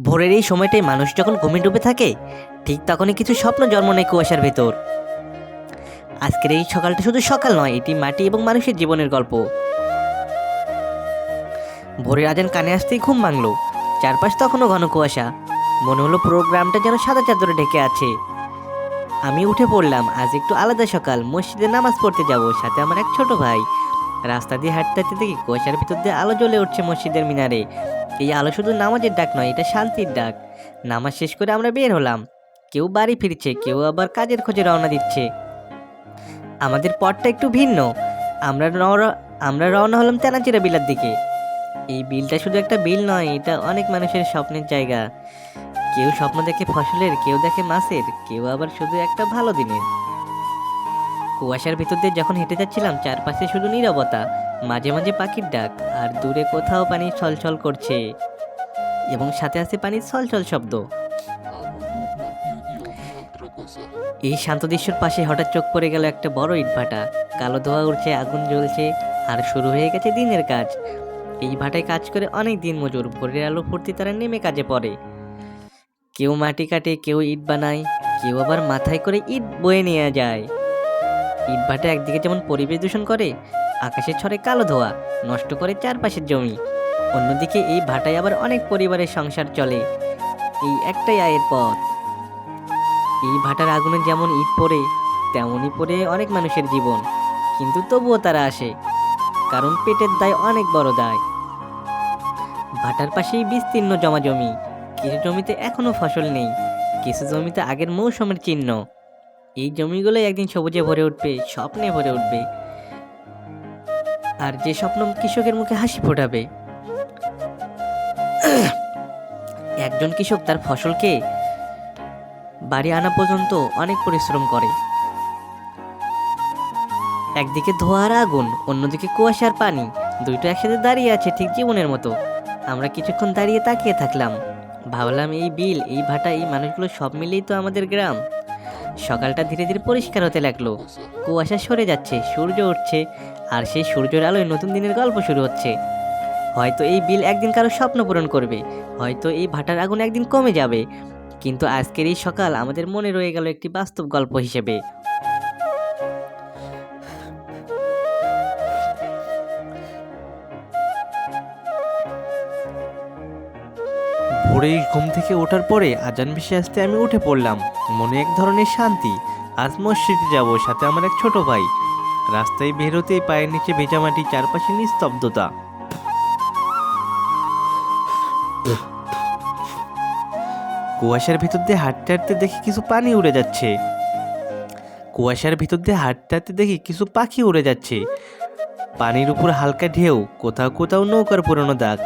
ভোরের এই সময়টায় মানুষ যখন ঘুমে ডুবে থাকে, ঠিক তখনই কিছু স্বপ্ন জন্ম নেয় কুয়াশার ভেতর। আজকের এই সকালটা শুধু সকাল নয়, এটি মাটি এবং মানুষের জীবনের গল্প। ভোরের আজান কানে আসতেই ঘুম ভাঙলো। চারপাশ তখনও ঘন কুয়াশা। মনে হলো পুরো গ্রামটা যেন সাদা চাদরে ঢেকে আছে। আমি উঠে পড়লাম। আজ একটু আলাদা সকাল, মসজিদে নামাজ পড়তে যাব, সাথে আমার এক ছোট ভাই। রাস্তা দিয়ে হাঁটতে হাঁটতে দেখি কুয়াশার ভিতর দিয়ে আলো জ্বলে উঠছে মসজিদের মিনারে। এই আলো শুধু নামাজের ডাক নয়, এটা শান্তির ডাক। নামাজ শেষ করে আমরা বের হলাম। কেউ বাড়ি ফিরছে, কেউ আবার কাজের খোঁজে রওনা দিচ্ছে। আমাদের পথটা একটু ভিন্ন। আমরা রওনা আমরা রওনা হলাম তেনাচিরা বিলের দিকে। এই বিলটা শুধু একটা বিল নয়, এটা অনেক মানুষের স্বপ্নের জায়গা। কেউ স্বপ্ন দেখে ফসলের, কেউ দেখে মাছের, কেউ আবার শুধু একটা ভালো দিনের। কুয়াশার ভিতর দিয়ে যখন হেঁটে যাচ্ছিলাম, চারপাশে শুধু নীরবতা, মাঝে মাঝে পাখির ডাক, আর দূরে কোথাও পানি ছলছল করছে এবং সাথে আছে পানির ছলছল শব্দ। এই শান্ত দৃশ্যের পাশে হঠাৎ চোখ পড়ে গেল একটা বড় ইটভাটা। কালো ধোঁয়া উঠছে, আগুন জ্বলছে, আর শুরু হয়ে গেছে দিনের কাজ। এই ভাটায় কাজ করে অনেক দিন মজুর। ভোরের আলো ফুর্তি তারা নেমে কাজে পড়ে। কেউ মাটি কাটে, কেউ ইট বানায়, কেউ আবার মাথায় করে ইট বয়ে নিয়ে যায়। ইটভাটা একদিকে যেমন পরিবেশ দূষণ করে, আকাশে ছড়ে কালো ধোঁয়া, নষ্ট করে চারপাশের জমি। অন্যদিকে এই ভাটায় আবার অনেক পরিবারের সংসার চলে। এই একটাই আয়ের পথ। এই ভাটার আগুনে যেমন ইট পড়ে, তেমনই পড়ে অনেক মানুষের জীবন। কিন্তু তবুও তারা আসে, কারণ পেটের দায় অনেক বড় দায়। ভাটার পাশেই বিস্তীর্ণ জমা জমি। কিছু জমিতে এখনো ফসল নেই, কিছু জমিতে আগের মৌসুমের চিহ্ন। এই জমিগুলো একদিন সবুজে ভরে উঠবে, স্বপ্নে ভরে উঠবে। আর যে স্বপ্ন কৃষকের মুখে হাসি ফোটাবে। একজন কৃষক তার ফসলকে বাড়ি আনা পর্যন্ত অনেক পরিশ্রম করে। একদিকে ধোঁয়ার আগুন, অন্যদিকে কুয়াশার পানি, দুইটো একসাথে দাঁড়িয়ে আছে ঠিক জীবনের মতো। আমরা কিছুক্ষণ দাঁড়িয়ে তাকিয়ে থাকলাম। ভাবলাম এই বিল, এই ভাটা, এই মানুষগুলো সব মিলেই তো আমাদের গ্রাম। সকালটা ধীরে ধীরে পরিষ্কার হতে লাগলো। কুয়াশা সরে যাচ্ছে, সূর্য উঠছে, আর সেই সূর্যের আলোয় নতুন দিনের গল্প শুরু হচ্ছে। হয়তো এই বিল একদিন কারো স্বপ্ন পূরণ করবে, হয়তো এই ভাটার আগুন একদিন কমে যাবে, কিন্তু আজকের এই সকাল আমাদের মনে রয়ে গেল একটি বাস্তব গল্প হিসেবে। ভোরেই ঘুম থেকে ওঠার পরে আজান ভেসে আসতে আমি উঠে পড়লাম। মনে এক ধরনের শান্তি। আজ মসজিদে যাব, সাথে আমার এক ছোট ভাই। রাস্তায় বেরোতেই পায়ের নিচে ভেজা মাটি, চারপাশে নিস্তব্ধতা। কুয়াশার ভিতর দিয়ে হাঁটতে হাঁটতে দেখি কিছু পানি উড়ে যাচ্ছে। কুয়াশার ভিতর দিয়ে হাঁটতে হাঁটতে দেখি কিছু পাখি উড়ে যাচ্ছে। পানির উপর হালকা ঢেউ, কোথাও কোথাও নৌকার পুরনো দাগ।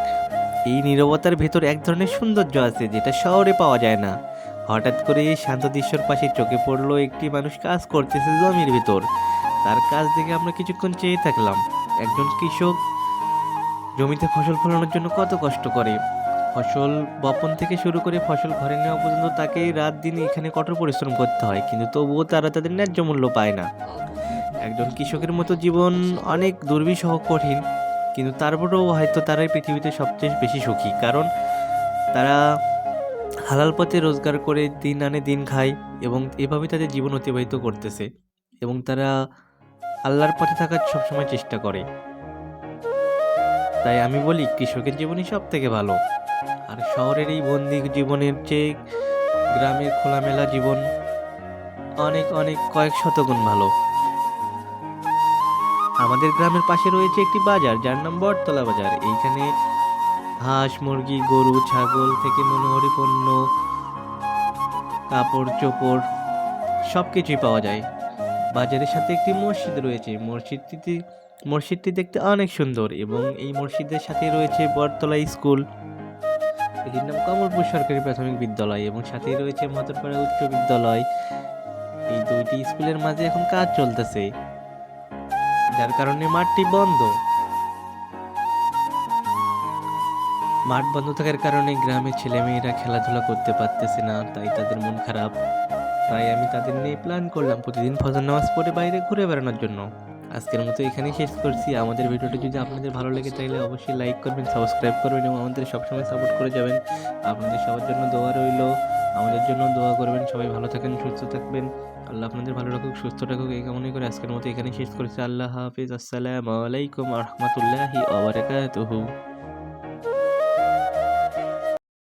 এই নীরবতার ভেতর এক ধরনের সৌন্দর্য আছে, যেটা শহরে পাওয়া যায় না। হঠাৎ করে এই শান্ত দৃশ্যের পাশে চোখে পড়লো একটি মানুষ কাজ করতেছে জমির ভিতর। তার কাজ দেখে আমরা কিছুক্ষণ চেয়ে থাকলাম। একজন কৃষক জমিতে ফসল ফলানোর জন্য কত কষ্ট করে। ফসল বপন থেকে শুরু করে ফসল ঘরে নেওয়া পর্যন্ত তাকে রাত দিন এখানে কঠোর পরিশ্রম করতে হয়, কিন্তু তবুও তারা তাদের ন্যায্য মূল্য পায় না। একজন কৃষকের মতো জীবন অনেক দুর্বিষহ, কঠিন, কিন্তু তারপরেও হয়তো তারাই পৃথিবীতে সবচেয়ে বেশি সুখী, কারণ তারা হালাল পথে রোজগার করে দিন আনে দিন খায় এবং এভাবে তাদের জীবন অতিবাহিত করতেছে, এবং তারা আল্লাহর পথে থাকার সবসময় চেষ্টা করে। তাই আমি বলি কৃষকের জীবনই সব থেকে ভালো। আর শহরের এই বন্দি জীবনের চেয়ে গ্রামের খোলামেলা জীবন অনেক অনেক কয়েক শতগুণ ভালো। আমাদের গ্রামের পাশে রয়েছে একটি বাজার, যার নাম বটতলা বাজার। এইখানে হাঁস, মুরগি, গরু, ছাগল থেকে মনোহরি পণ্য, কাপড় চোপড় সব কিছুই পাওয়া যায়। বাজারের সাথে একটি মসজিদ রয়েছে। মসজিদটি দেখতে অনেক সুন্দর, এবং এই মসজিদের সাথে রয়েছে বটতলা স্কুল, এটির নাম কমলপুর সরকারি প্রাথমিক বিদ্যালয়, এবং সাথেই রয়েছে মাদরপাড়া উচ্চ বিদ্যালয়। এই দুইটি স্কুলের মাঝে এখন কাজ চলতেছে, যার কারণে মাঠটি বন্ধ। মাঠ বন্ধ থাকার কারণে গ্রামের ছেলেমেয়েরা খেলাধুলা করতে পারতেছে না, তাই তাদের মন খারাপ। তাই আমি তাদের নিয়ে প্ল্যান করলাম প্রতিদিন ফজর নামাজ পড়ে বাইরে ঘুরে বেড়ানোর জন্য। আজকের মতো এখানেই শেষ করছি। আমাদের ভিডিওটি যদি আপনাদের ভালো লেগে থাকলে অবশ্যই লাইক করবেন, সাবস্ক্রাইব করবেন এবং আমাদের সবসময় সাপোর্ট করে যাবেন। আপনাদের সবার জন্য দোয়া রইলো, আমাদের জন্য দোয়া করবেন। সবাই ভালো থাকেন, সুস্থ থাকবেন। আল্লাহ আপনাদের ভালো রাখুক, সুস্থ রাখুক, এই কামনাই করে আজকের মতো এখানেই শেষ করছি। আল্লাহ হাফিজ। আসসালামু আলাইকুম ওয়া রাহমাতুল্লাহি ওয়া বারাকাতুহু।